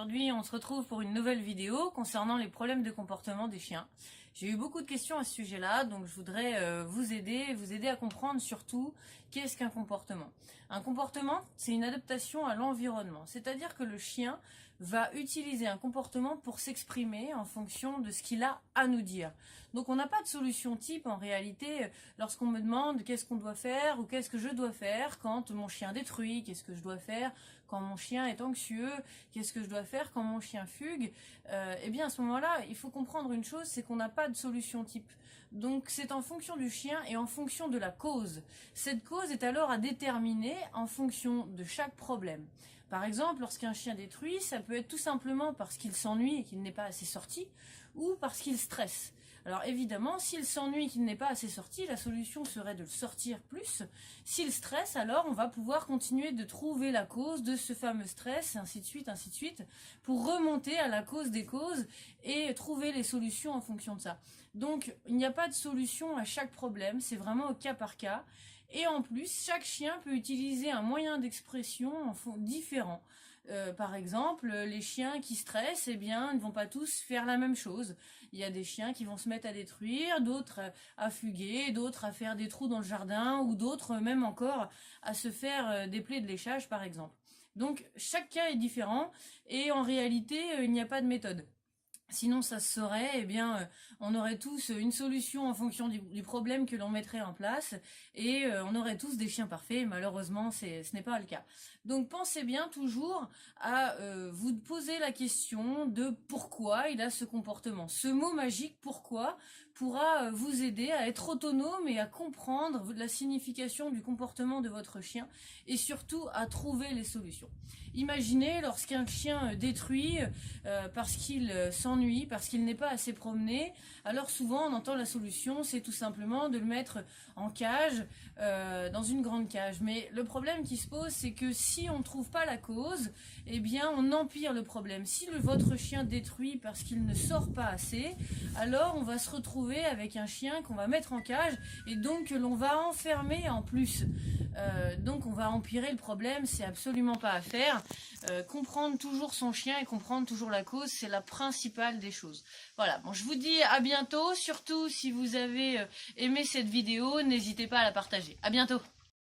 Aujourd'hui, on se retrouve pour une nouvelle vidéo concernant les problèmes de comportement des chiens. J'ai eu beaucoup de questions à ce sujet-là, donc je voudrais vous aider à comprendre surtout qu'est-ce qu'un comportement. Un comportement, c'est une adaptation à l'environnement, c'est-à-dire que le chien va utiliser un comportement pour s'exprimer en fonction de ce qu'il a à nous dire. Donc on n'a pas de solution type en réalité lorsqu'on me demande qu'est-ce qu'on doit faire ou qu'est-ce que je dois faire quand mon chien détruit, qu'est-ce que je dois faire quand mon chien est anxieux, qu'est-ce que je dois faire quand mon chien fugue. Eh bien à ce moment-là, il faut comprendre une chose, c'est qu'on n'a pas de solution type. Donc c'est en fonction du chien et en fonction de la cause. Cette cause est alors à déterminer en fonction de chaque problème. Par exemple, lorsqu'un chien détruit, ça peut être tout simplement parce qu'il s'ennuie et qu'il n'est pas assez sorti, ou parce qu'il stresse. Alors évidemment, s'il s'ennuie et qu'il n'est pas assez sorti, la solution serait de le sortir plus. S'il stresse, alors on va pouvoir continuer de trouver la cause de ce fameux stress, ainsi de suite, pour remonter à la cause des causes et trouver les solutions en fonction de ça. Donc il n'y a pas de solution à chaque problème, c'est vraiment au cas par cas. Et en plus, chaque chien peut utiliser un moyen d'expression différent. Par exemple, les chiens qui stressent, eh bien, ne vont pas tous faire la même chose. Il y a des chiens qui vont se mettre à détruire, d'autres à fuguer, d'autres à faire des trous dans le jardin, ou d'autres même encore à se faire des plaies de léchage, par exemple. Donc, chaque cas est différent, et en réalité, il n'y a pas de méthode. Sinon ça se saurait, eh bien on aurait tous une solution en fonction du problème que l'on mettrait en place et on aurait tous des chiens parfaits. Malheureusement ce n'est pas le cas. Donc pensez bien toujours à vous poser la question de pourquoi il a ce comportement. Ce mot magique pourquoi pourra vous aider à être autonome et à comprendre la signification du comportement de votre chien et surtout à trouver les solutions. Imaginez lorsqu'un chien détruit parce qu'il s'ennuie, parce qu'il n'est pas assez promené, alors souvent on entend la solution, c'est tout simplement de le mettre en cage, dans une grande cage. Mais le problème qui se pose, c'est que si on ne trouve pas la cause, eh bien on empire le problème. Si votre chien détruit parce qu'il ne sort pas assez, alors on va se retrouver avec un chien qu'on va mettre en cage et donc l'on va enfermer en plus. Donc on va empirer le problème, c'est absolument pas à faire. Comprendre toujours son chien et comprendre toujours la cause, c'est la principale des choses. Voilà, bon, je vous dis à bientôt, surtout si vous avez aimé cette vidéo, n'hésitez pas à la partager. À bientôt.